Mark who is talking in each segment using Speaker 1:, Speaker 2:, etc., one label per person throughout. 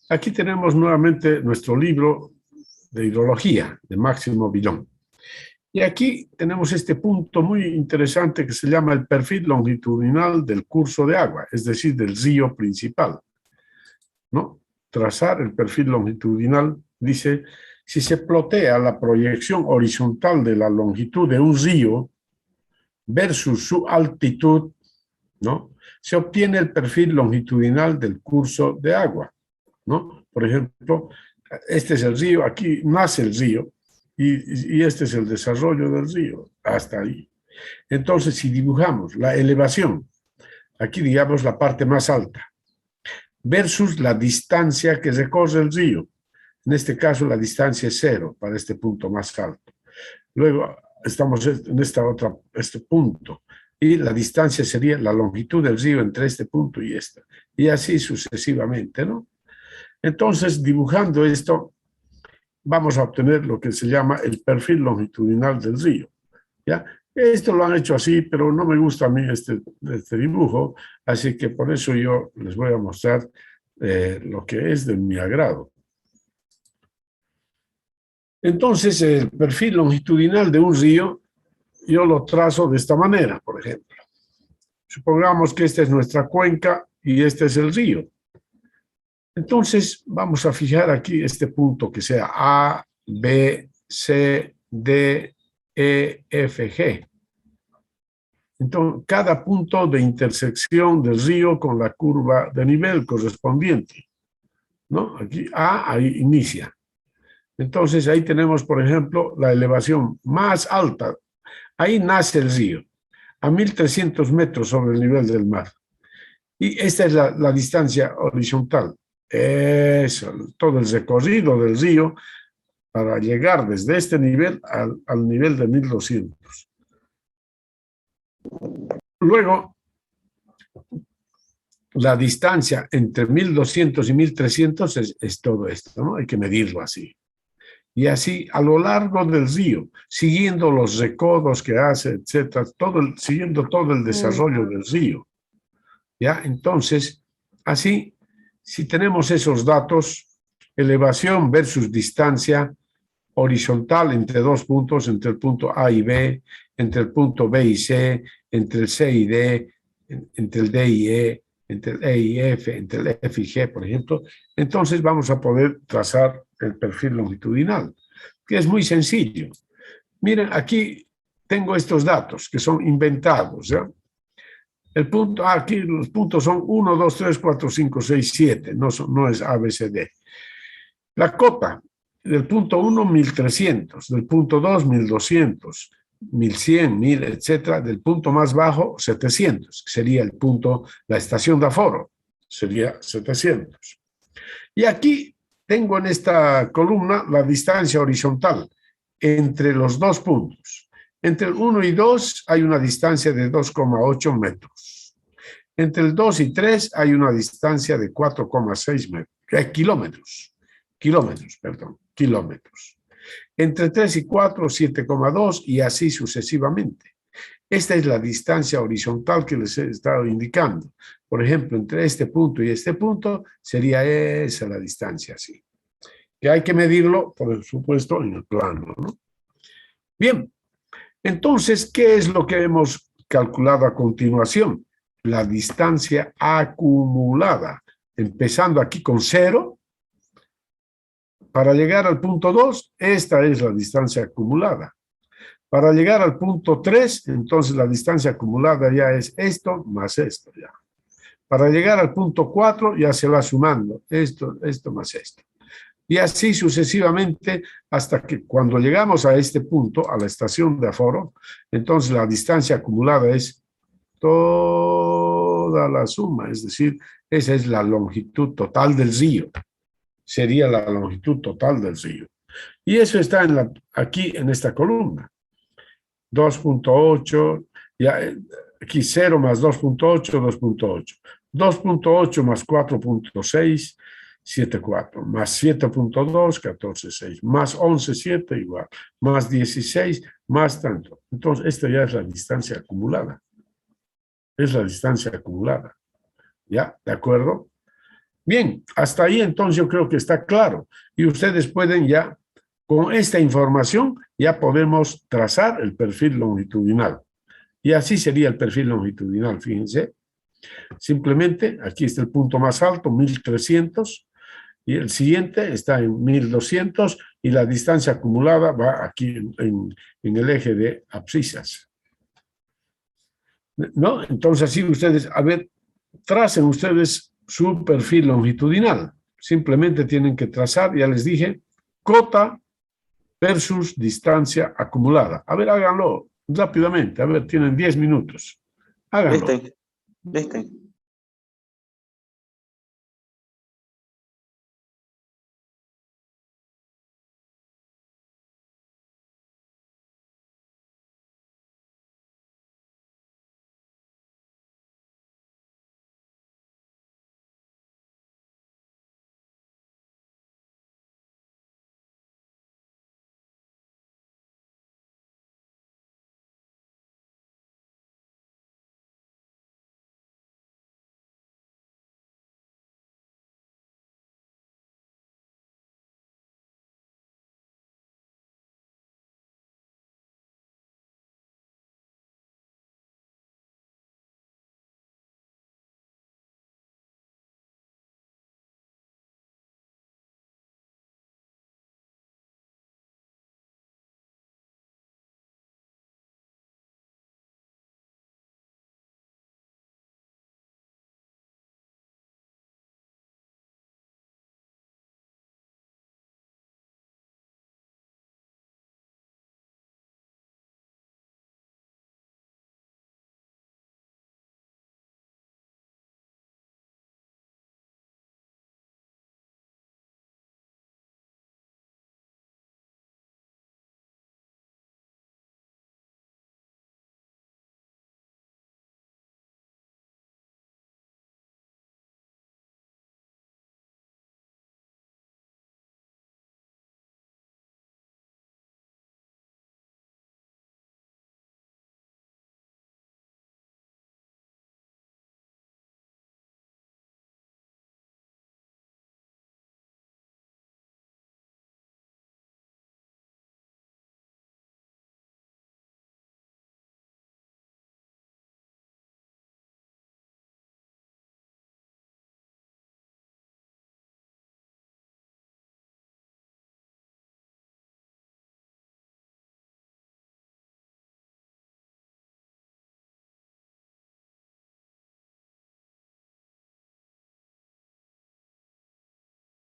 Speaker 1: Aquí tenemos nuevamente nuestro libro de hidrología de Máximo Villón. Y aquí tenemos este punto muy interesante que se llama el perfil longitudinal del curso de agua, es decir, del río principal, ¿no? Trazar el perfil longitudinal, dice, si se plotea la proyección horizontal de la longitud de un río versus su altitud, ¿no? Se obtiene el perfil longitudinal del curso de agua, ¿no? Por ejemplo, este es el río, aquí nace el río, y este es el desarrollo del río, hasta ahí. Entonces, si dibujamos la elevación, aquí digamos la parte más alta, versus la distancia que recorre el río, en este caso la distancia es 0 para este punto más alto. Luego estamos en este punto, y la distancia sería la longitud del río entre este punto y este, y así sucesivamente, ¿no? Entonces, dibujando esto, vamos a obtener lo que se llama el perfil longitudinal del río, ¿ya? Esto lo han hecho así, pero no me gusta a mí este dibujo, así que por eso yo les voy a mostrar lo que es de mi agrado. Entonces, el perfil longitudinal de un río, yo lo trazo de esta manera, por ejemplo. Supongamos que esta es nuestra cuenca y este es el río. Entonces, vamos a fijar aquí este punto que sea A, B, C, D, E, F, G. Entonces, cada punto de intersección del río con la curva de nivel correspondiente, ¿no? Aquí A, ahí inicia. Entonces, ahí tenemos, por ejemplo, la elevación más alta. Ahí nace el río, a 1.300 metros sobre el nivel del mar. Y esta es la distancia horizontal. Eso, todo el recorrido del río para llegar desde este nivel al nivel de 1.200. Luego, la distancia entre 1.200 y 1.300 es todo esto, ¿no? Hay que medirlo así. Y así a lo largo del río, siguiendo los recodos que hace, etcétera, siguiendo todo el desarrollo del río. ¿Ya? Entonces, así, si tenemos esos datos, elevación versus distancia horizontal entre dos puntos, entre el punto A y B, entre el punto B y C, entre el C y D, entre el D y E, entre el E y F, entre el F y G, por ejemplo, entonces vamos a poder trazar el perfil longitudinal, que es muy sencillo. Miren, aquí tengo estos datos que son inventados, ¿ya? El punto, aquí los puntos son 1, 2, 3, 4, 5, 6, 7, no es A, B, C, D. La cota del punto 1, 1.300, del punto 2, 1.200, 1.100, 1.000, etcétera, del punto más bajo, 700, que sería el punto, la estación de aforo, sería 700. Y aquí tengo en esta columna la distancia horizontal entre los dos puntos. Entre el 1 y 2 hay una distancia de 2,8 metros. Entre el 2 y 3 hay una distancia de 4,6 kilómetros. Kilómetros. Entre 3 y 4, 7,2 y así sucesivamente. Esta es la distancia horizontal que les he estado indicando. Por ejemplo, entre este punto y este punto sería esa la distancia, así. Que hay que medirlo, por supuesto, en el plano, ¿no? Bien, entonces, ¿qué es lo que hemos calculado a continuación? La distancia acumulada, empezando aquí con 0. Para llegar al punto 2, esta es la distancia acumulada. Para llegar al punto 3, entonces la distancia acumulada ya es esto más esto ya. Para llegar al punto 4 ya se va sumando esto más esto. Y así sucesivamente hasta que cuando llegamos a este punto, a la estación de aforo, entonces la distancia acumulada es toda la suma, es decir, esa es la longitud total del río. Sería la longitud total del río. Y eso está aquí en esta columna. 2.8, ya, aquí 0 más 2.8, 2.8. 2.8 más 4.6, 7.4. Más 7.2, 14.6. Más 11.7 igual. Más 16, más tanto. Entonces, esta ya es la distancia acumulada. Es la distancia acumulada. ¿Ya? ¿De acuerdo? Bien, hasta ahí entonces yo creo que está claro. Y ustedes pueden ya, con esta información, ya podemos trazar el perfil longitudinal. Y así sería el perfil longitudinal, fíjense. Simplemente, aquí está el punto más alto, 1300, y el siguiente está en 1200, y la distancia acumulada va aquí en el eje de abscisas. ¿No? Entonces, así ustedes, a ver, tracen ustedes su perfil longitudinal. Simplemente tienen que trazar, ya les dije, cota versus distancia acumulada. A ver, háganlo rápidamente. A ver, tienen 10 minutos. Háganlo.
Speaker 2: Listo, listo.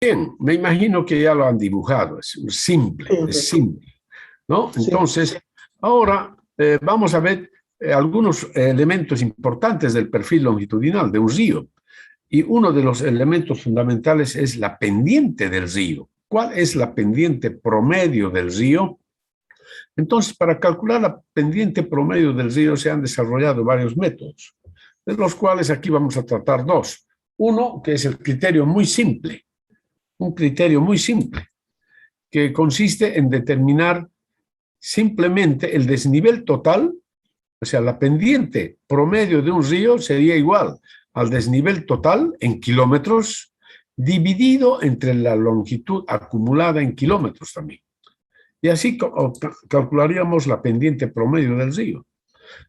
Speaker 1: Bien, me imagino que ya lo han dibujado. Es simple, es simple, ¿no? Entonces, ahora vamos a ver algunos elementos importantes del perfil longitudinal de un río. Y uno de los elementos fundamentales es la pendiente del río. ¿Cuál es la pendiente promedio del río? Entonces, para calcular la pendiente promedio del río se han desarrollado varios métodos, de los cuales aquí vamos a tratar dos. Uno, que es el criterio muy simple, un criterio muy simple, que consiste en determinar simplemente el desnivel total, o sea, la pendiente promedio de un río sería igual al desnivel total en kilómetros, dividido entre la longitud acumulada en kilómetros también. Y así calcularíamos la pendiente promedio del río.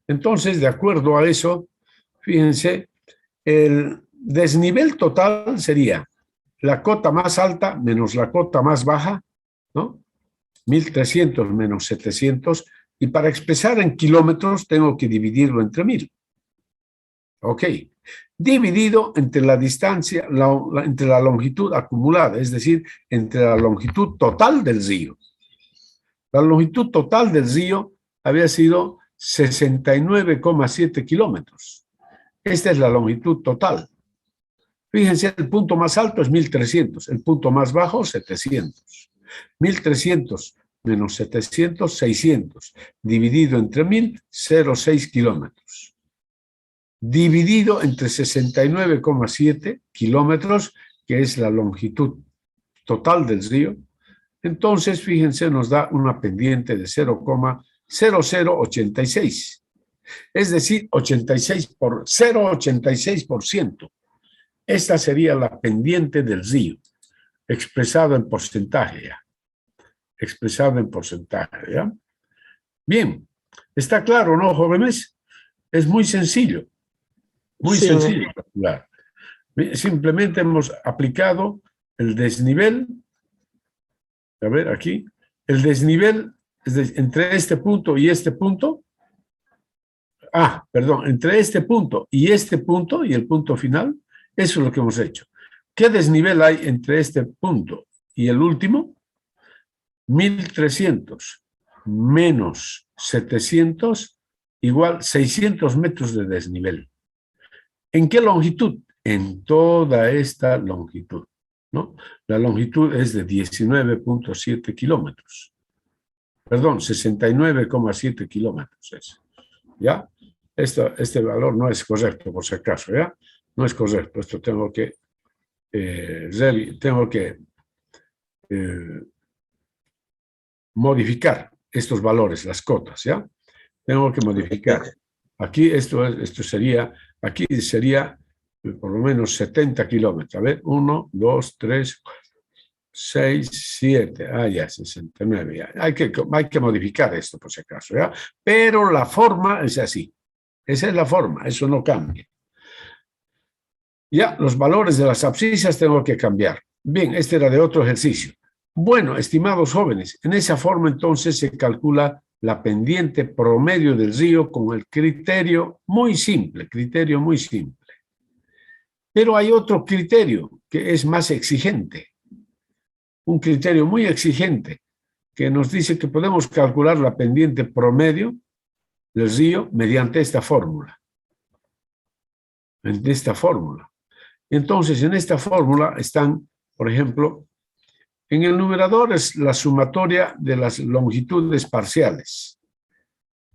Speaker 1: Entonces, de acuerdo a eso, fíjense, el desnivel total sería la cota más alta menos la cota más baja, ¿no? 1300 menos 700, y para expresar en kilómetros tengo que dividirlo entre 1000. Ok. Dividido entre la distancia, entre la longitud acumulada, es decir, entre la longitud total del río. La longitud total del río había sido 69,7 kilómetros. Esta es la longitud total. Fíjense, el punto más alto es 1300, el punto más bajo 700. 1300 menos 700, 600. Dividido entre 1000, 0,6 kilómetros. Dividido entre 69,7 kilómetros, que es la longitud total del río. Entonces, fíjense, nos da una pendiente de 0,0086. Es decir, 86 por 0,86%. Esta sería la pendiente del río, expresado en porcentaje ya. Expresado en porcentaje, ¿ya? Bien, está claro, ¿no, jóvenes? Es muy
Speaker 2: Sí,
Speaker 1: sencillo calcular. Simplemente hemos aplicado el desnivel, a ver aquí, el desnivel entre este punto y este punto, perdón, entre este punto y el punto final, eso es lo que hemos hecho. ¿Qué desnivel hay entre este punto y el último? 1300 menos 700 igual 600 metros de desnivel. ¿En qué longitud? En toda esta longitud, ¿no? La longitud es de 19.7 kilómetros. Perdón, 69,7 kilómetros es. ¿Ya? Este valor no es correcto, por si acaso, ¿ya? No es correcto. Esto tengo que modificar estos valores, las cotas, ¿ya? Tengo que modificar. Aquí aquí sería por lo menos 70 kilómetros. A ver, 1, 2, 3, 6, 7. Ya, 69. Ya. Hay que modificar esto por si acaso, ¿ya? Pero la forma es así. Esa es la forma, eso no cambia. Ya, los valores de las abscisas tengo que cambiar. Bien, este era de otro ejercicio. Bueno, estimados jóvenes, en esa forma entonces se calcula la pendiente promedio del río con el criterio muy simple. Pero hay otro criterio que es más exigente, un criterio muy exigente que nos dice que podemos calcular la pendiente promedio del río mediante esta fórmula. Entonces, en esta fórmula están, por ejemplo, en el numerador es la sumatoria de las longitudes parciales.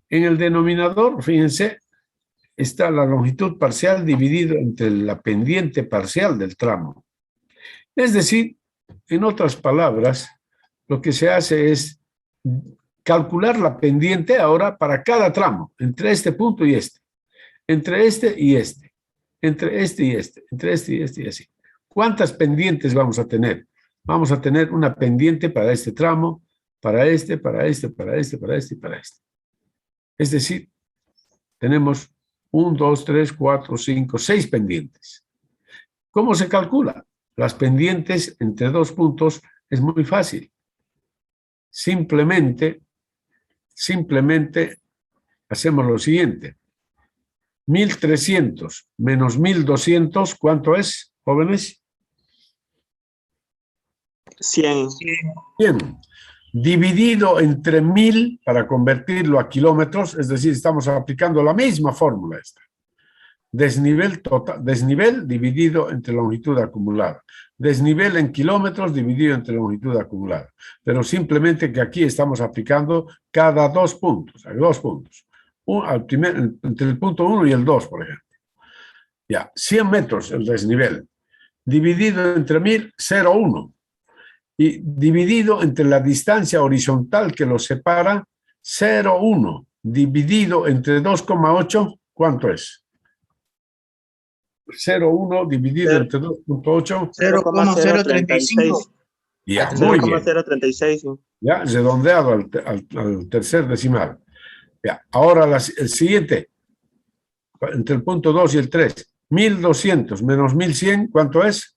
Speaker 1: En el denominador, fíjense, está la longitud parcial dividido entre la pendiente parcial del tramo. Es decir, en otras palabras, lo que se hace es calcular la pendiente ahora para cada tramo, entre este punto y este, entre este y este, entre este y este, entre este y este y así. ¿Cuántas pendientes vamos a tener? Vamos a tener una pendiente para este tramo, para este, para este, para este, para este y para este. Es decir, tenemos 1, 2, 3, 4, 5, 6 pendientes. ¿Cómo se calcula? Las pendientes entre dos puntos es muy fácil. Simplemente hacemos lo siguiente. 1300 menos 1200, ¿cuánto es, jóvenes?
Speaker 2: 100.
Speaker 1: Bien. Dividido entre 1000 para convertirlo a kilómetros, es decir, estamos aplicando la misma fórmula esta. Desnivel total, desnivel dividido entre longitud acumulada. Desnivel en kilómetros dividido entre longitud acumulada. Pero simplemente que aquí estamos aplicando cada dos puntos. Hay dos puntos. Entre el punto 1 y el 2, por ejemplo. Ya, 100 metros el desnivel. Dividido entre 1000, 0,1. Y dividido entre la distancia horizontal que los separa, 0,1. Dividido entre 2,8, ¿cuánto es? 0,1 dividido entre 2,8.
Speaker 2: 0,036.
Speaker 1: Ya, muy bien.
Speaker 2: 0,036.
Speaker 1: Ya, redondeado al tercer decimal. Ya, ahora el siguiente, entre el punto 2 y el 3. 1200 menos 1100, ¿cuánto es?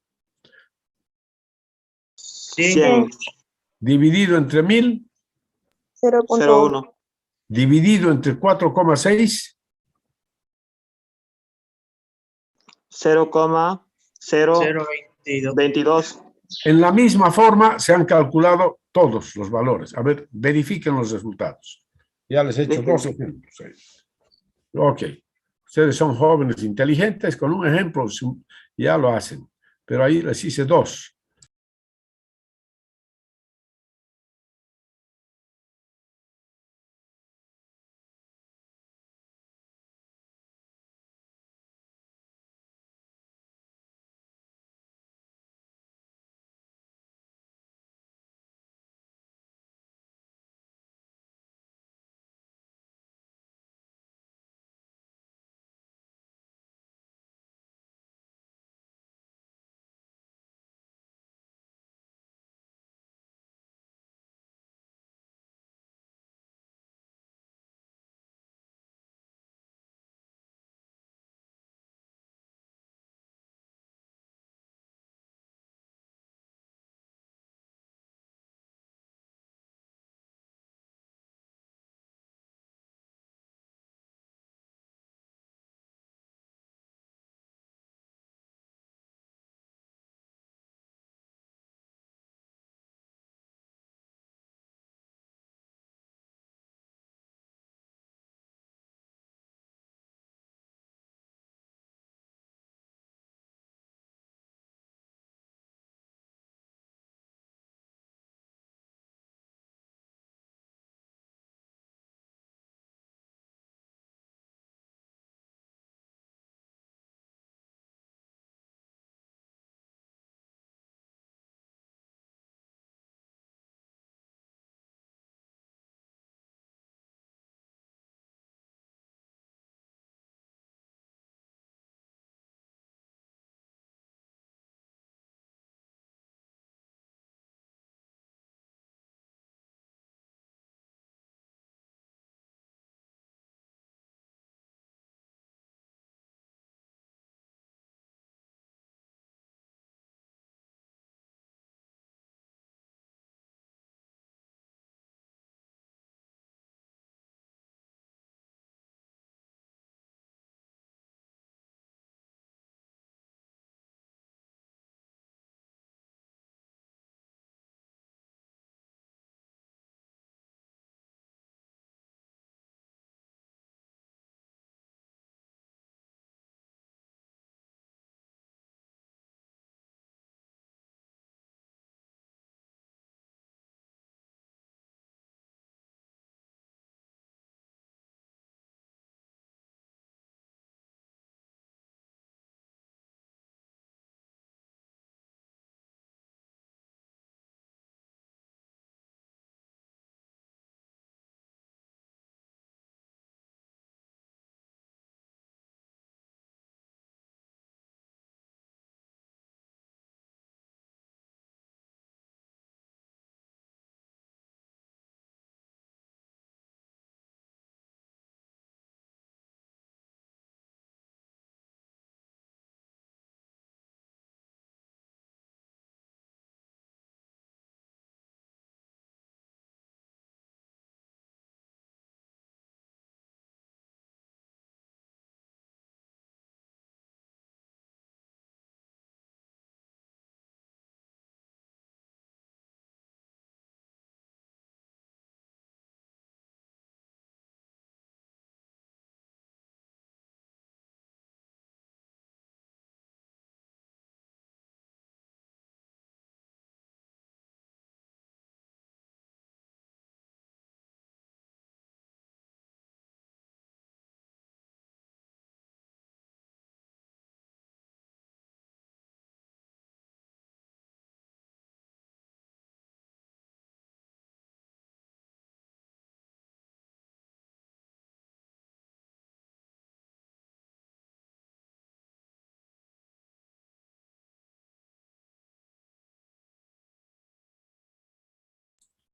Speaker 2: 100.
Speaker 1: Dividido entre 1000,
Speaker 2: 0,1.
Speaker 1: dividido entre 4,6.
Speaker 2: 0,022.
Speaker 1: En la misma forma se han calculado todos los valores. A ver, verifiquen los resultados. Ya les he hecho dos ejemplos. Ok. Ustedes son jóvenes inteligentes, con un ejemplo ya lo hacen. Pero ahí les hice dos.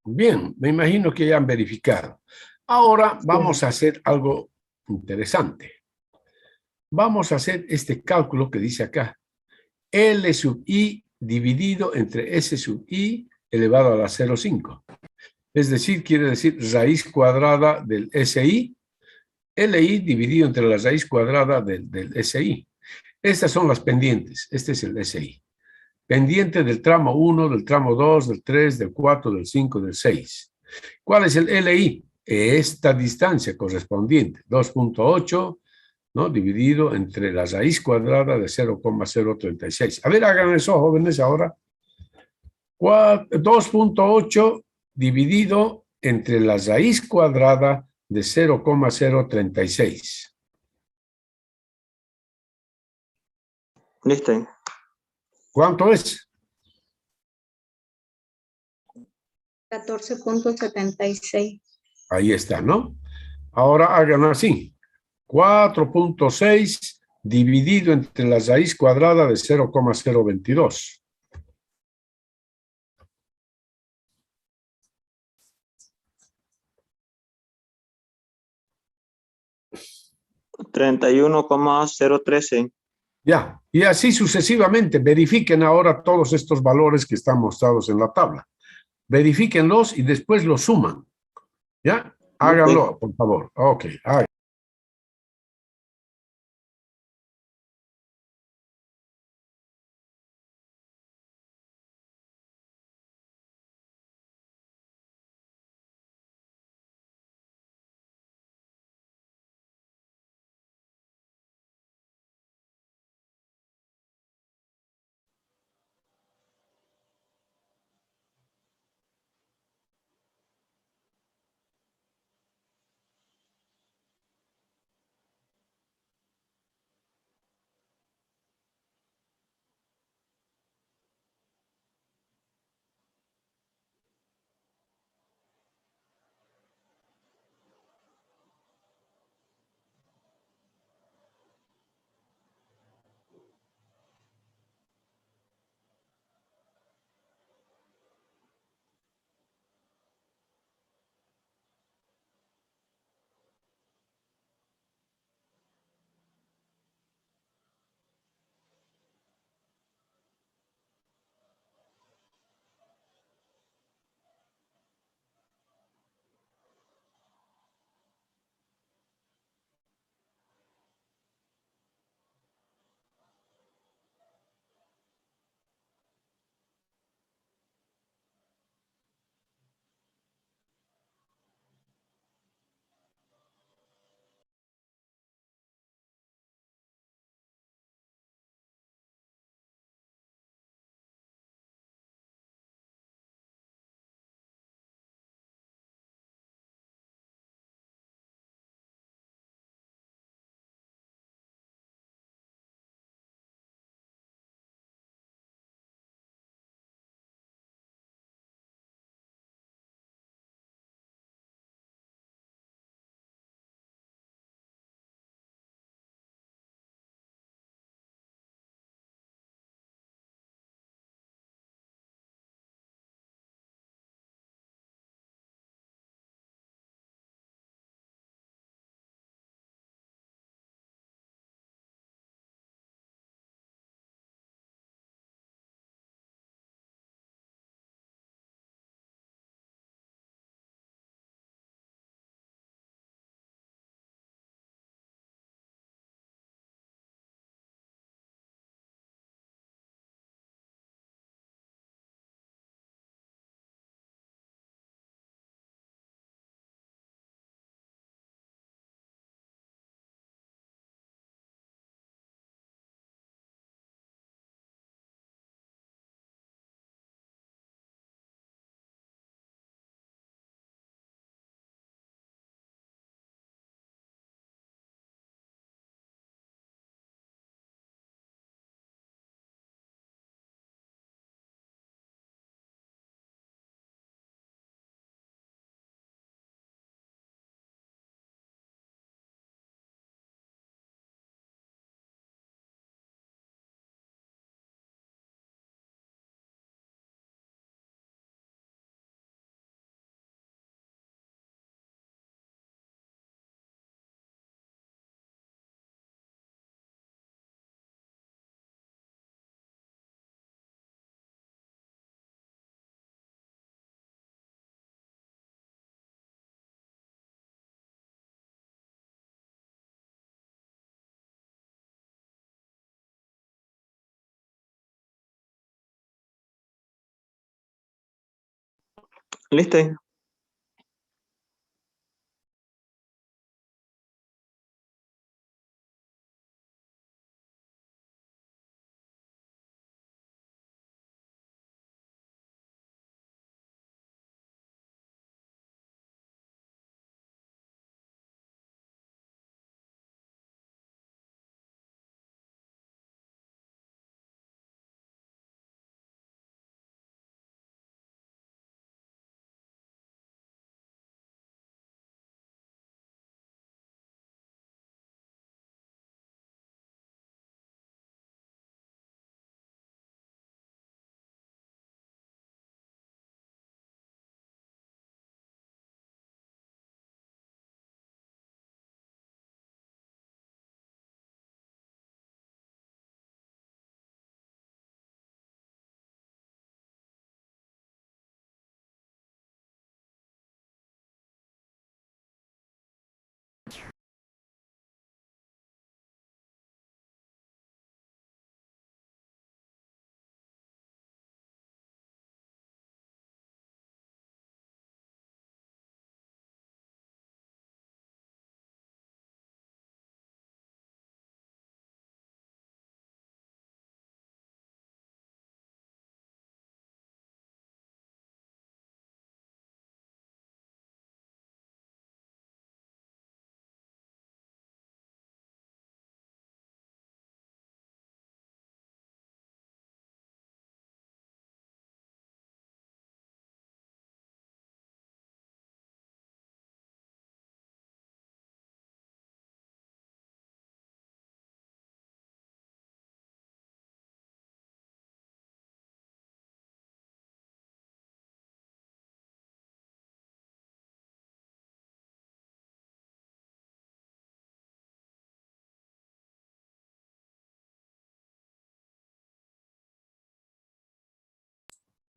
Speaker 1: Bien, me imagino que ya han verificado. Ahora vamos a hacer algo interesante. Vamos a hacer este cálculo que dice acá. L sub i dividido entre S sub i elevado a la 0,5. Es decir, quiere decir raíz cuadrada del SI, LI dividido entre la raíz cuadrada del SI. Estas son las pendientes. Este es el SI. Pendiente del tramo 1, del tramo 2, del 3, del 4, del 5, del 6. ¿Cuál es el LI? Esta distancia correspondiente, 2.8, ¿no? Dividido entre la raíz cuadrada de 0,036. A ver, hagan eso, jóvenes, ahora. 2.8 dividido entre la raíz cuadrada de 0,036.
Speaker 2: Listo.
Speaker 1: ¿Cuánto es?
Speaker 3: 14.76.
Speaker 1: Ahí está, ¿no? Ahora hagan así. 4.6 dividido entre la raíz cuadrada de 0,022.
Speaker 2: 31,013.
Speaker 1: Ya, y así sucesivamente. Verifiquen ahora todos estos valores que están mostrados en la tabla. Verifíquenlos y después los suman. ¿Ya? Háganlo, por favor. Ok, háganlo.
Speaker 2: Listo.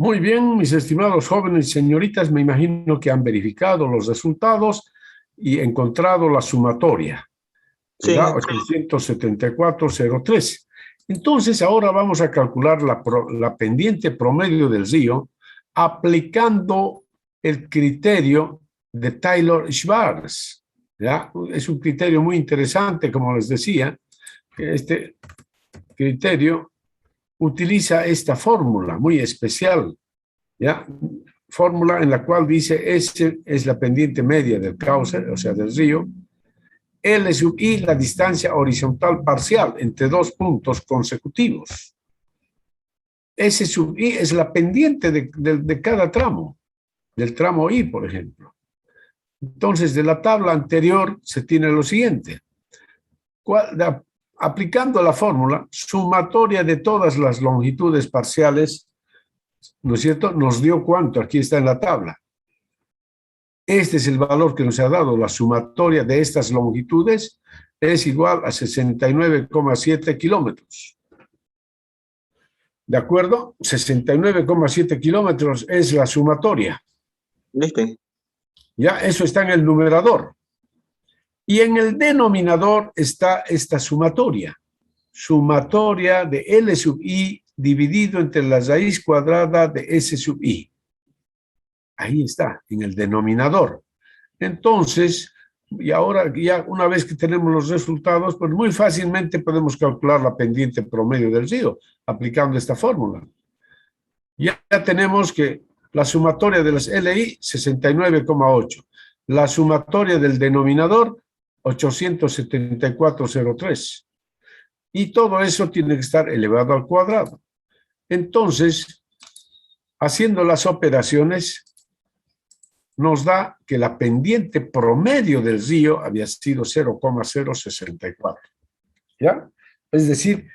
Speaker 1: Muy bien, mis estimados jóvenes y señoritas, me imagino que han verificado los resultados y encontrado la sumatoria,
Speaker 2: Sí,
Speaker 1: ¿verdad? 874,03. Entonces, ahora vamos a calcular la pendiente promedio del río aplicando el criterio de Taylor-Schwarz, ¿ya? Es un criterio muy interesante, como les decía, que este criterio utiliza esta fórmula muy especial, ¿ya? Fórmula en la cual dice S es la pendiente media del cauce, o sea, del río, L sub I la distancia horizontal parcial entre dos puntos consecutivos. S sub I es la pendiente de cada tramo, del tramo I, por ejemplo. Entonces, de la tabla anterior se tiene lo siguiente. Aplicando la fórmula sumatoria de todas las longitudes parciales, ¿no es cierto? Nos dio cuánto, aquí está en la tabla. Este es el valor que nos ha dado. La sumatoria de estas longitudes es igual a 69,7 kilómetros. ¿De acuerdo? 69,7 kilómetros es la sumatoria.
Speaker 2: listo.
Speaker 1: Ya, eso está en el numerador. Y en el denominador está esta sumatoria. Sumatoria de L sub I dividido entre la raíz cuadrada de S sub I. Ahí está, en el denominador. Entonces, y ahora ya una vez que tenemos los resultados, pues muy fácilmente podemos calcular la pendiente promedio del río aplicando esta fórmula. Ya tenemos que la sumatoria de las LI, 69,8. La sumatoria del denominador, 874,03. Y todo eso tiene que estar elevado al cuadrado. Entonces, haciendo las operaciones, nos da que la pendiente promedio del río había sido 0,064. ¿Ya? Es decir,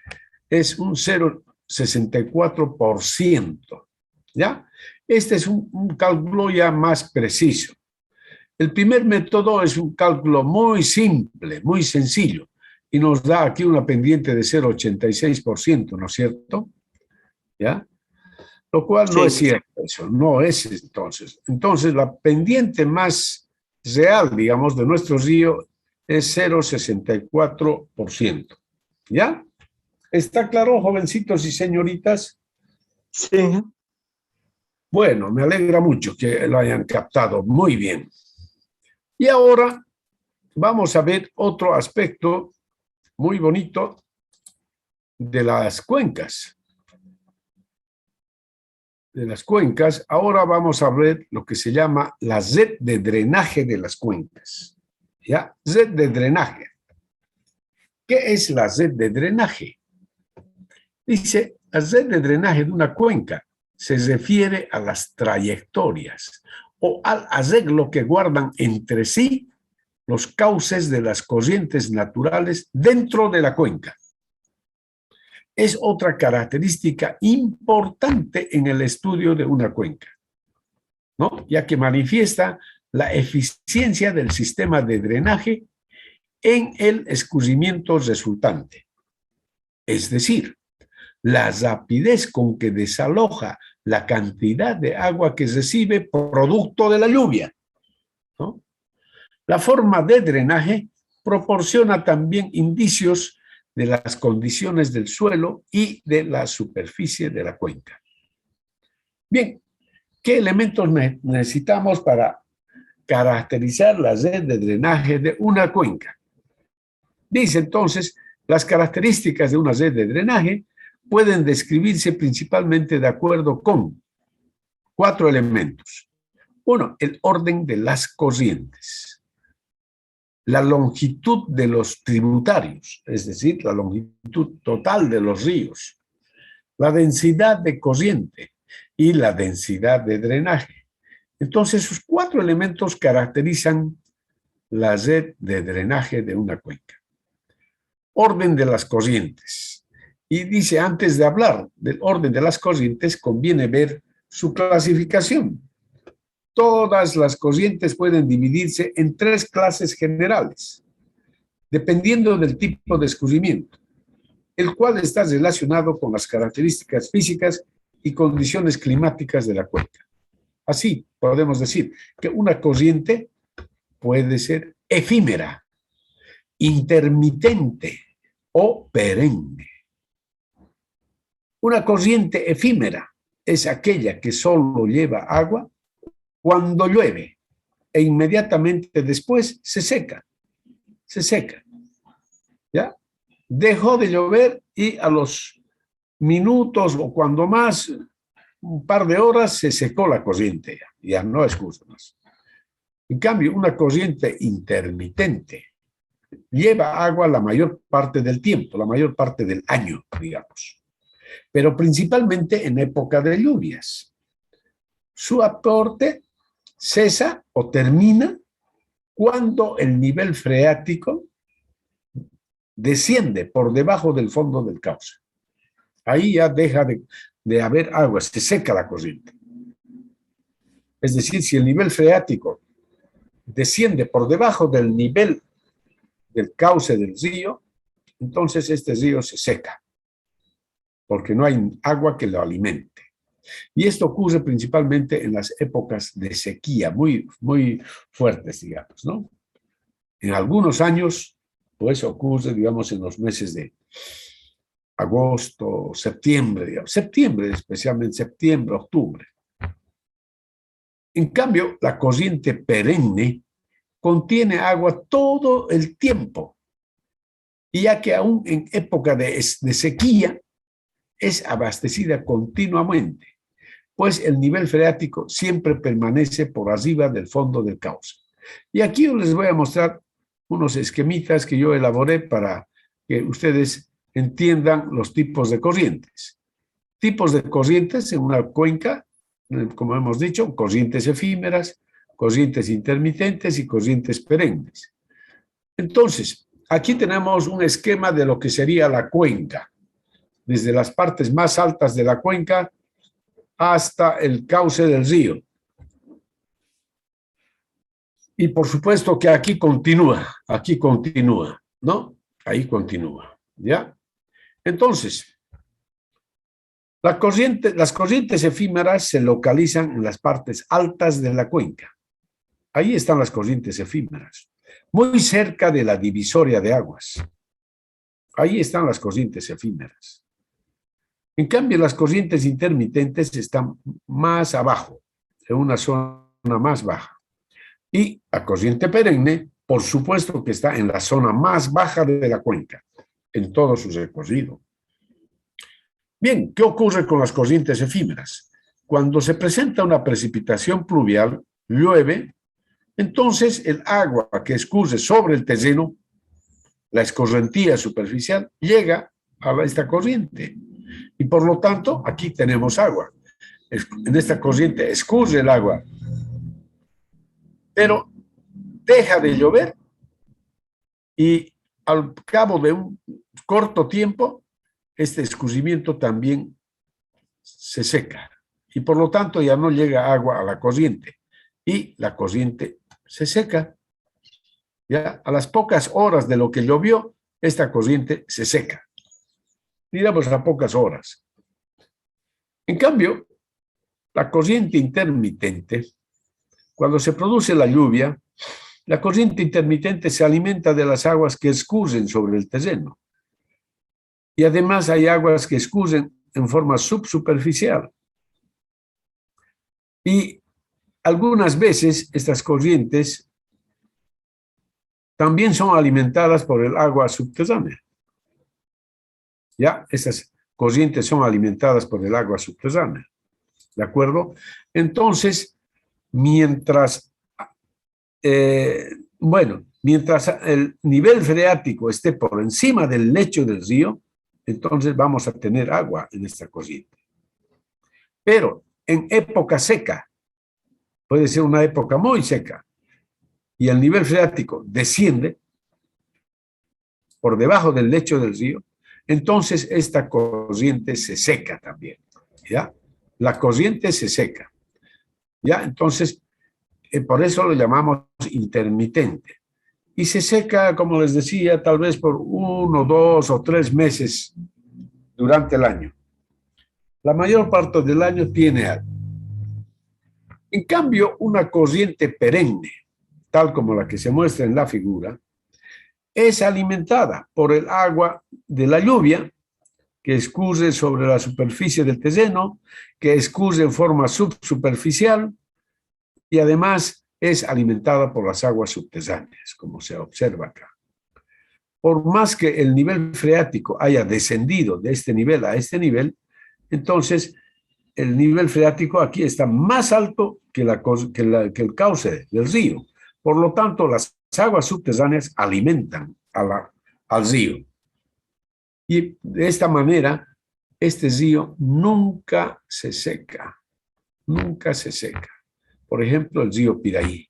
Speaker 1: es un 0,64%. ¿Ya? Este es un cálculo ya más preciso. El primer método es un cálculo muy simple, muy sencillo, y nos da aquí una pendiente de 0,86%, ¿no es cierto? ¿Ya? Lo cual no es cierto, eso no es entonces. Entonces, la pendiente más real, digamos, de nuestro río es 0,64%. ¿Ya? ¿Está claro, jovencitos y señoritas?
Speaker 2: Sí.
Speaker 1: Bueno, me alegra mucho que lo hayan captado muy bien. Y ahora vamos a ver otro aspecto muy bonito de las cuencas. Ahora vamos a ver lo que se llama la red de drenaje de las cuencas. ¿Ya? Red de drenaje. ¿Qué es la red de drenaje? Dice, la red de drenaje de una cuenca se refiere a las trayectorias o al arreglo que guardan entre sí los cauces de las corrientes naturales dentro de la cuenca. Es otra característica importante en el estudio de una cuenca, ¿no? Ya que manifiesta la eficiencia del sistema de drenaje en el escurrimiento resultante. Es decir, la rapidez con que desaloja la cantidad de agua que recibe producto de la lluvia, ¿no? La forma de drenaje proporciona también indicios de las condiciones del suelo y de la superficie de la cuenca. Bien, ¿qué elementos necesitamos para caracterizar la red de drenaje de una cuenca? Dice entonces, las características de una red de drenaje pueden describirse principalmente de acuerdo con 4 elementos. 1, el orden de las corrientes. La longitud de los tributarios, es decir, la longitud total de los ríos. La densidad de corriente y la densidad de drenaje. Entonces, esos 4 elementos caracterizan la red de drenaje de una cuenca. Orden de las corrientes. Y dice, antes de hablar del orden de las corrientes, conviene ver su clasificación. Todas las corrientes pueden dividirse en 3 clases generales, dependiendo del tipo de escurrimiento, el cual está relacionado con las características físicas y condiciones climáticas de la cuenca. Así podemos decir que una corriente puede ser efímera, intermitente o perenne. Una corriente efímera es aquella que solo lleva agua cuando llueve e inmediatamente después se seca. Se seca. ¿Ya? Dejó de llover y a los minutos o cuando más, un par de horas, se secó la corriente. Ya no escucha más. En cambio, una corriente intermitente lleva agua la mayor parte del tiempo, la mayor parte del año, digamos, pero principalmente en época de lluvias. Su aporte cesa o termina cuando el nivel freático desciende por debajo del fondo del cauce. Ahí ya deja de haber agua, se seca la corriente. Es decir, si el nivel freático desciende por debajo del nivel del cauce del río, entonces este río se seca, porque no hay agua que lo alimente. Y esto ocurre principalmente en las épocas de sequía, muy, muy fuertes, digamos, ¿no? En algunos años, pues ocurre, digamos, en los meses de agosto, septiembre, digamos, septiembre, especialmente septiembre, octubre. En cambio, la corriente perenne contiene agua todo el tiempo, y ya que aún en época de sequía es abastecida continuamente, pues el nivel freático siempre permanece por arriba del fondo del cauce. Y aquí yo les voy a mostrar unos esquemitas que yo elaboré para que ustedes entiendan los tipos de corrientes. Tipos de corrientes en una cuenca, como hemos dicho, corrientes efímeras, corrientes intermitentes y corrientes perennes. Entonces, aquí tenemos un esquema de lo que sería la cuenca, desde las partes más altas de la cuenca hasta el cauce del río. Y por supuesto que aquí continúa, ¿no? Ahí continúa, ¿ya? Entonces, las corrientes efímeras se localizan en las partes altas de la cuenca. Ahí están las corrientes efímeras, muy cerca de la divisoria de aguas. Ahí están las corrientes efímeras. En cambio, las corrientes intermitentes están más abajo, en una zona más baja. Y la corriente perenne, por supuesto que está en la zona más baja de la cuenca, en todo su recorrido. Bien, ¿qué ocurre con las corrientes efímeras? Cuando se presenta una precipitación pluvial, llueve, entonces el agua que escurre sobre el terreno, la escorrentía superficial, llega a esta corriente. Y por lo tanto, aquí tenemos agua. En esta corriente escurre el agua, pero deja de llover y al cabo de un corto tiempo, este escurrimiento también se seca y por lo tanto ya no llega agua a la corriente y la corriente se seca. Ya a las pocas horas de lo que llovió, esta corriente se seca. Digamos a pocas horas. En cambio, la corriente intermitente, cuando se produce la lluvia, la corriente intermitente se alimenta de las aguas que escurren sobre el terreno. Y además hay aguas que escurren en forma subsuperficial. Y algunas veces estas corrientes también son alimentadas por el agua subterránea. Ya, estas corrientes son alimentadas por el agua subterránea. ¿De acuerdo? Entonces, mientras el nivel freático esté por encima del lecho del río, entonces vamos a tener agua en esta corriente. Pero en época seca, puede ser una época muy seca, y el nivel freático desciende por debajo del lecho del río, entonces esta corriente se seca también, ¿ya? La corriente se seca, ¿ya? Entonces, por eso lo llamamos intermitente. Y se seca, como les decía, tal vez por 1, 2 o 3 meses durante el año. La mayor parte del año tiene agua. En cambio, una corriente perenne, tal como la que se muestra en la figura, es alimentada por el agua de la lluvia que escurre sobre la superficie del terreno, que escurre en forma subsuperficial y además es alimentada por las aguas subterráneas, como se observa acá. Por más que el nivel freático haya descendido de este nivel a este nivel, entonces el nivel freático aquí está más alto que el cauce del río. Por lo tanto, las aguas subterráneas alimentan al río. Y de esta manera, este río nunca se seca. Nunca se seca. Por ejemplo, el río Piraí,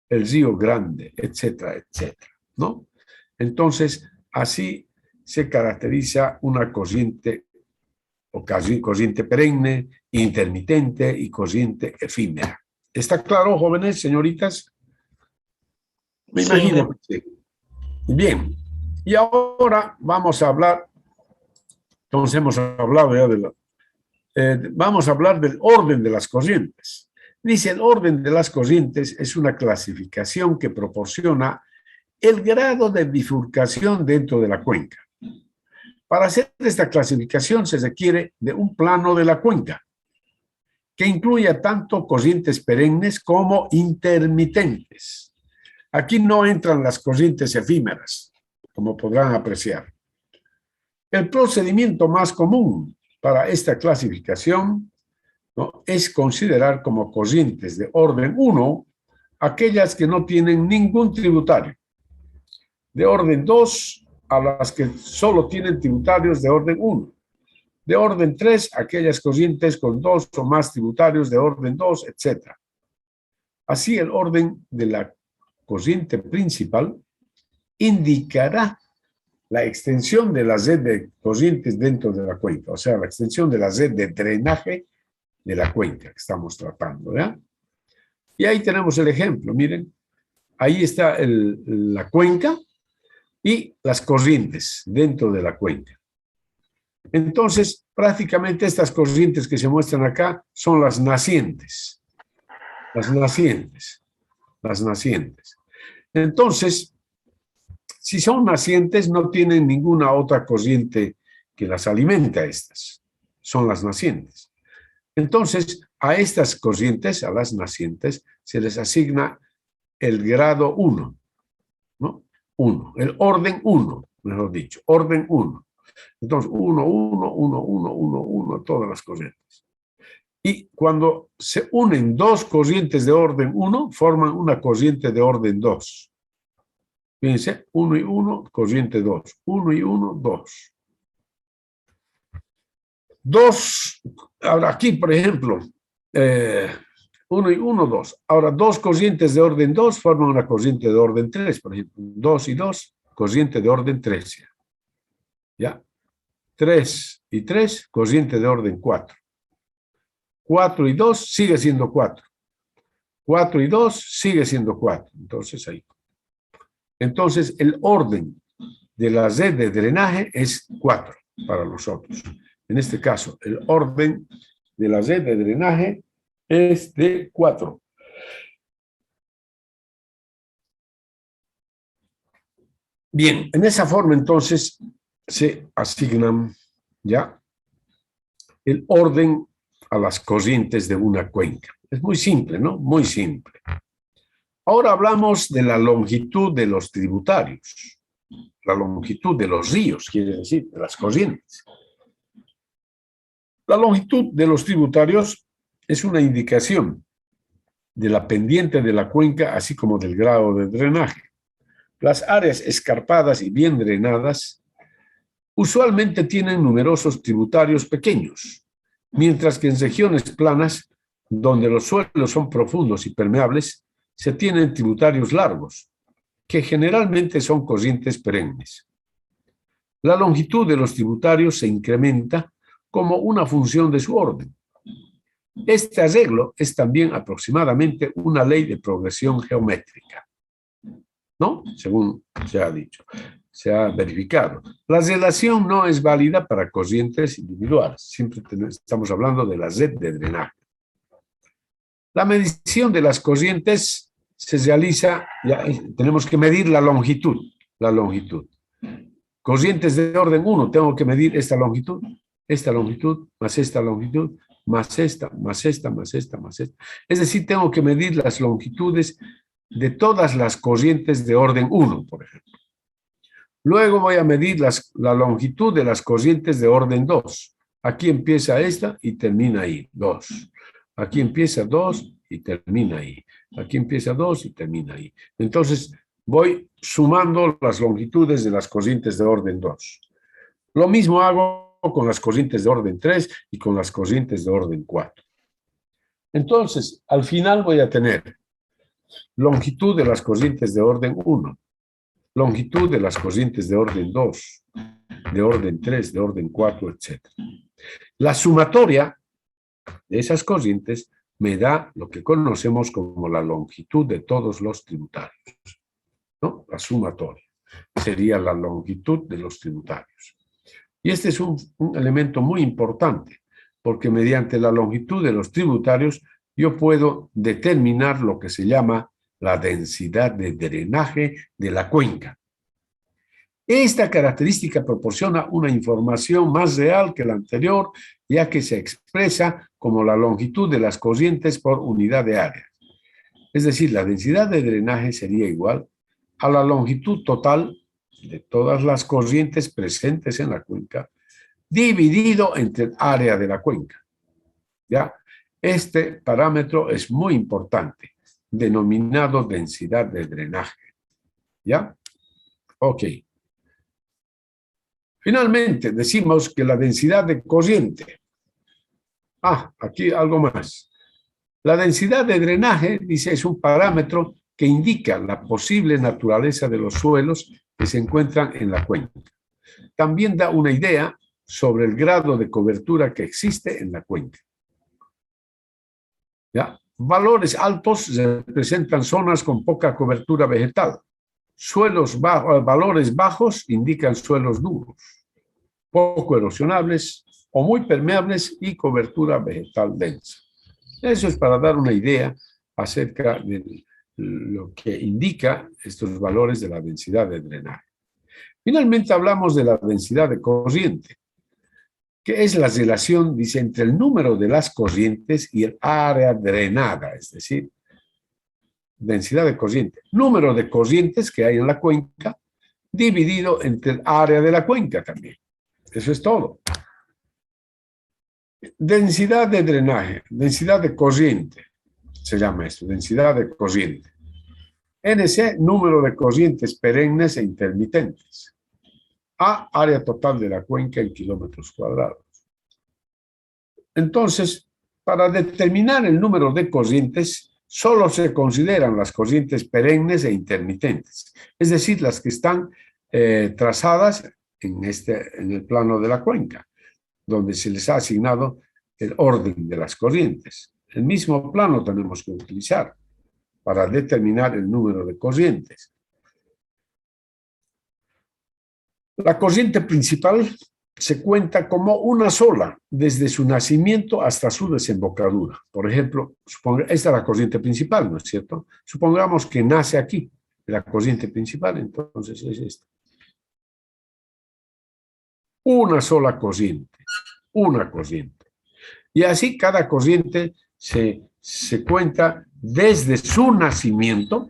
Speaker 1: el río Grande, etcétera, etcétera, ¿no? Entonces, así se caracteriza una corriente o corriente perenne, intermitente y corriente efímera. ¿Está claro, jóvenes, señoritas? Me imagino que sí. Bien, y ahora vamos a hablar, entonces hemos hablado ya vamos a hablar del orden de las corrientes. Dice, el orden de las corrientes es una clasificación que proporciona el grado de bifurcación dentro de la cuenca. Para hacer esta clasificación se requiere de un plano de la cuenca, que incluya tanto corrientes perennes como intermitentes. Aquí no entran las corrientes efímeras, como podrán apreciar. El procedimiento más común para esta clasificación, ¿no?, es considerar como corrientes de orden 1 aquellas que no tienen ningún tributario. De orden 2 a las que solo tienen tributarios de orden 1. De orden 3, aquellas corrientes con 2 o más tributarios de orden 2, etc. Así, el orden de la corriente principal indicará la extensión de la red de corrientes dentro de la cuenca, o sea, la extensión de la red de drenaje de la cuenca que estamos tratando, ¿ya? Y ahí tenemos el ejemplo, miren, ahí está la cuenca y las corrientes dentro de la cuenca. Entonces, prácticamente estas corrientes que se muestran acá son las nacientes. Las nacientes. Las nacientes. Entonces, si son nacientes, no tienen ninguna otra corriente que las alimenta a estas. son las nacientes. Entonces, a estas corrientes, a las nacientes, se les asigna el grado 1, ¿no? 1, el orden 1, mejor dicho, orden 1. Entonces, 1, 1, 1, 1, 1, 1, todas las corrientes. Y cuando se unen dos corrientes de orden 1, forman una corriente de orden 2. Fíjense, 1 y 1, corriente 2. 1 y 1, 2. 2, ahora aquí, por ejemplo, 1 y 1, 2. Ahora, dos corrientes de orden 2 forman una corriente de orden 3, por ejemplo. 2 y 2, corriente de orden 3. ¿Ya? 3 y 3, corriente de orden 4. 4 y 2 sigue siendo 4. 4 y 2 sigue siendo 4. Entonces, ahí. Entonces, el orden de la red de drenaje es 4 para nosotros. En este caso, el orden de la red de drenaje es de 4. Bien, en esa forma entonces se asignan ya el orden a las corrientes de una cuenca. Es muy simple, ¿no? Muy simple. Ahora hablamos de la longitud de los tributarios. La longitud de los ríos, quiere decir, de las corrientes. La longitud de los tributarios es una indicación de la pendiente de la cuenca, así como del grado de drenaje. Las áreas escarpadas y bien drenadas usualmente tienen numerosos tributarios pequeños, mientras que en regiones planas, donde los suelos son profundos y permeables, se tienen tributarios largos, que generalmente son corrientes perennes. La longitud de los tributarios se incrementa como una función de su orden. Este arreglo es también aproximadamente una ley de progresión geométrica, ¿no? Según se ha dicho, se ha verificado. La relación no es válida para corrientes individuales. Siempre estamos hablando de la red de drenaje. La medición de las corrientes se realiza, ya tenemos que medir la longitud. Corrientes de orden 1, tengo que medir esta longitud, más esta longitud, más esta, más esta, más esta, más esta. Es decir, tengo que medir las longitudes de todas las corrientes de orden 1, por ejemplo. Luego voy a medir la longitud de las corrientes de orden 2. Aquí empieza esta y termina ahí, 2. Aquí empieza 2 y termina ahí. Aquí empieza 2 y termina ahí. Entonces, voy sumando las longitudes de las corrientes de orden 2. Lo mismo hago con las corrientes de orden 3 y con las corrientes de orden 4. Entonces, al final voy a tener longitud de las corrientes de orden 1, longitud de las corrientes de orden 2, de orden 3, de orden 4, etc. La sumatoria de esas corrientes me da lo que conocemos como la longitud de todos los tributarios, ¿no? La sumatoria sería la longitud de los tributarios. Y este es un elemento muy importante, porque mediante la longitud de los tributarios yo puedo determinar lo que se llama la densidad de drenaje de la cuenca. Esta característica proporciona una información más real que la anterior, ya que se expresa como la longitud de las corrientes por unidad de área. Es decir, la densidad de drenaje sería igual a la longitud total de todas las corrientes presentes en la cuenca, dividido entre el área de la cuenca. ¿Ya? Este parámetro es muy importante, denominado densidad de drenaje. ¿Ya? Ok. Finalmente, decimos que la densidad de corriente. Aquí algo más. La densidad de drenaje, dice, es un parámetro que indica la posible naturaleza de los suelos que se encuentran en la cuenca. También da una idea sobre el grado de cobertura que existe en la cuenca. ¿Ya? Valores altos representan zonas con poca cobertura vegetal. Valores bajos indican suelos duros, poco erosionables o muy permeables y cobertura vegetal densa. Eso es para dar una idea acerca de lo que indica estos valores de la densidad de drenaje. Finalmente hablamos de la densidad de corriente, ¿Qué es la relación? Dice, entre el número de las corrientes y el área drenada, es decir, densidad de corriente. Número de corrientes que hay en la cuenca dividido entre el área de la cuenca también. Eso es todo. Densidad de drenaje, densidad de corriente, se llama esto, densidad de corriente. NC, número de corrientes perennes e intermitentes. A, área total de la cuenca en kilómetros cuadrados. Entonces, para determinar el número de corrientes, solo se consideran las corrientes perennes e intermitentes, es decir, las que están trazadas en el plano de la cuenca, donde se les ha asignado el orden de las corrientes. El mismo plano tenemos que utilizar para determinar el número de corrientes. La corriente principal se cuenta como una sola, desde su nacimiento hasta su desembocadura. Por ejemplo, esta es la corriente principal, ¿no es cierto? Supongamos que nace aquí, la corriente principal, entonces es esta. Una sola corriente, una corriente. Y así cada corriente se cuenta desde su nacimiento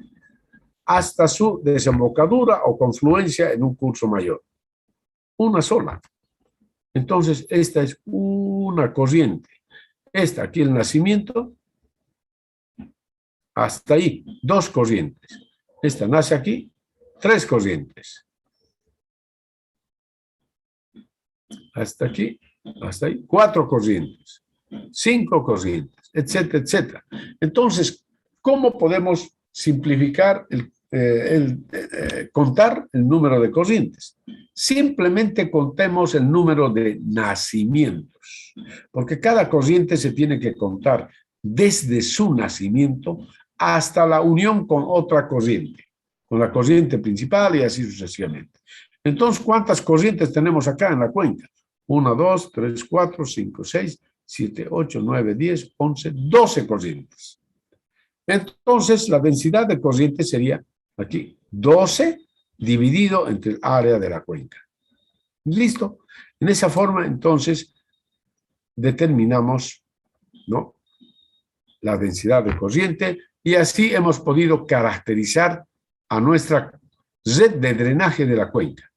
Speaker 1: hasta su desembocadura o confluencia en un curso mayor. Una sola. Entonces, esta es una corriente. Esta aquí el nacimiento, hasta ahí, dos corrientes. Esta nace aquí, tres corrientes. Hasta aquí, hasta ahí, cuatro corrientes, cinco corrientes, etcétera, etcétera. Entonces, ¿cómo podemos simplificar contar el número de corrientes? Simplemente contemos el número de nacimientos, porque cada corriente se tiene que contar desde su nacimiento hasta la unión con otra corriente, con la corriente principal y así sucesivamente. Entonces, ¿cuántas corrientes tenemos acá en la cuenca? 1, 2, 3, 4, 5, 6, 7, 8, 9, 10, 11, 12 corrientes. Entonces, la densidad de corrientes sería aquí 12 dividido entre el área de la cuenca. ¿Listo? En esa forma, entonces, determinamos, ¿no?, la densidad de corriente y así hemos podido caracterizar a nuestra red de drenaje de la cuenca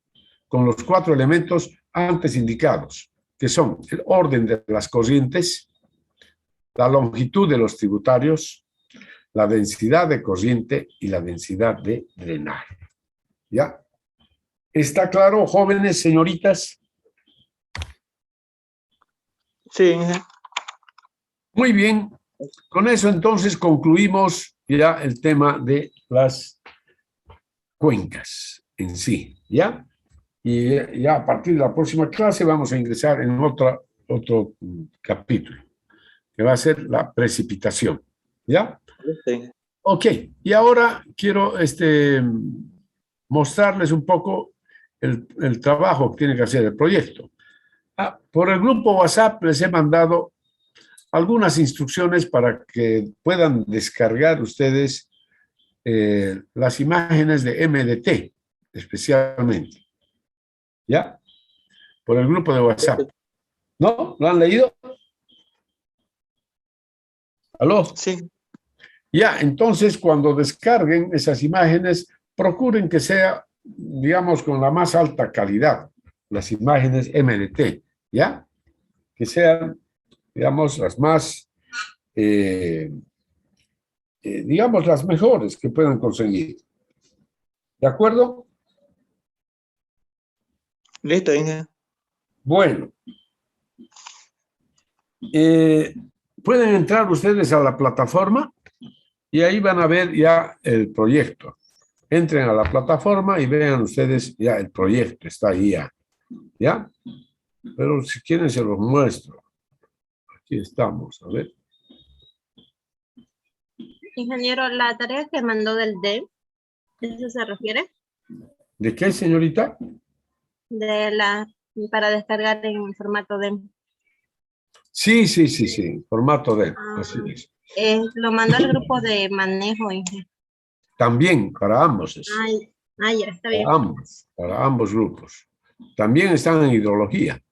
Speaker 1: con los 4 elementos antes indicados, que son el orden de las corrientes, la longitud de los tributarios, la densidad de corriente y la densidad de drenaje. ¿Ya? ¿Está claro, jóvenes, señoritas?
Speaker 2: Sí.
Speaker 1: Muy bien. Con eso entonces concluimos ya el tema de las cuencas en sí, ¿ya? Y ya a partir de la próxima clase vamos a ingresar en otro capítulo, que va a ser la precipitación, ¿ya?
Speaker 2: Sí.
Speaker 1: Ok, y ahora quiero mostrarles un poco el trabajo que tiene que hacer el proyecto. Por el grupo WhatsApp les he mandado algunas instrucciones para que puedan descargar ustedes las imágenes de MDT, especialmente. ¿Ya? Por el grupo de WhatsApp. ¿No? ¿Lo han leído? ¿Aló?
Speaker 2: Sí.
Speaker 1: Ya, entonces cuando descarguen esas imágenes, procuren que sea, digamos, con la más alta calidad, las imágenes MDT, ¿ya? Que sean, digamos, las más, digamos, las mejores que puedan conseguir. ¿De acuerdo?
Speaker 2: Listo, Inge.
Speaker 1: Bueno. Pueden entrar ustedes a la plataforma y ahí van a ver ya el proyecto. Entren a la plataforma y vean ustedes ya el proyecto, está ahí ya. ¿Ya? Pero si quieren se los muestro. Aquí estamos, a ver.
Speaker 3: Ingeniero, la tarea que mandó del DEM, ¿eso se refiere?
Speaker 1: ¿De qué, señorita?
Speaker 3: Para descargar en formato DEM.
Speaker 1: Sí, formato D, así es.
Speaker 3: Lo mandó al grupo de manejo, Inge.
Speaker 1: También, para ambos.
Speaker 3: Ya, está bien.
Speaker 1: Para ambos grupos. También están en hidrología.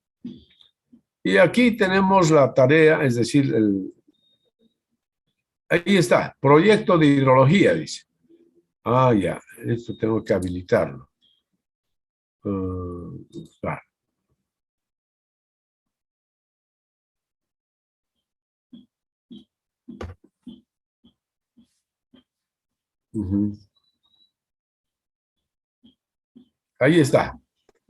Speaker 1: Y aquí tenemos la tarea, es decir, ahí está, proyecto de hidrología, dice. Ah, ya, esto tengo que habilitarlo. Claro. Ahí está.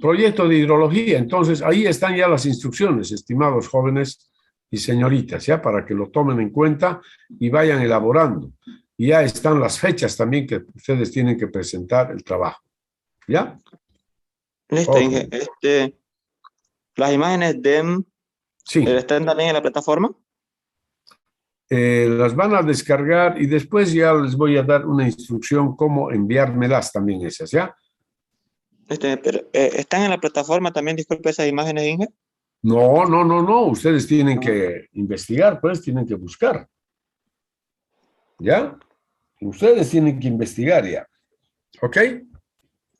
Speaker 1: Proyecto de hidrología. Entonces, ahí están ya las instrucciones, estimados jóvenes y señoritas, ya para que lo tomen en cuenta y vayan elaborando. Y ya están las fechas también que ustedes tienen que presentar el trabajo. ¿Ya?
Speaker 2: Listo,
Speaker 1: Ok.
Speaker 2: Inge. Las imágenes DEM
Speaker 1: Sí.
Speaker 2: están también en la plataforma.
Speaker 1: Las van a descargar y después ya les voy a dar una instrucción cómo enviármelas también esas, ¿ya?
Speaker 2: Pero, ¿están en la plataforma también, disculpe, esas imágenes, Inge?
Speaker 1: No, no, no, no. Ustedes tienen que investigar, pues, tienen que buscar. ¿Ya? Ustedes tienen que investigar ya. ¿Ok?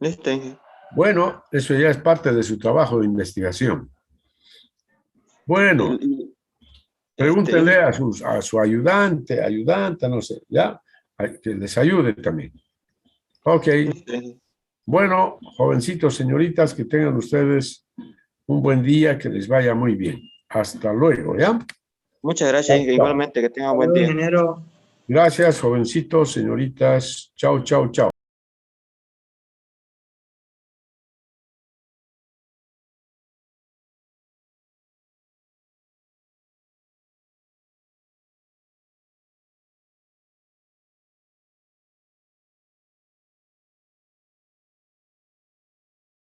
Speaker 2: Listo, Inge.
Speaker 1: Bueno, eso ya es parte de su trabajo de investigación. Bueno, pregúntenle
Speaker 2: Inge,
Speaker 1: a su ayudante, no sé, ¿ya? Que les ayude también. Ok.
Speaker 2: listo, Inge.
Speaker 1: Bueno, jovencitos, señoritas, que tengan ustedes un buen día, que les vaya muy bien. Hasta luego, ¿ya?
Speaker 2: Muchas gracias, Inge. Igualmente, que tengan buen día.
Speaker 1: Gracias, jovencitos, señoritas. Chao, chao, chao.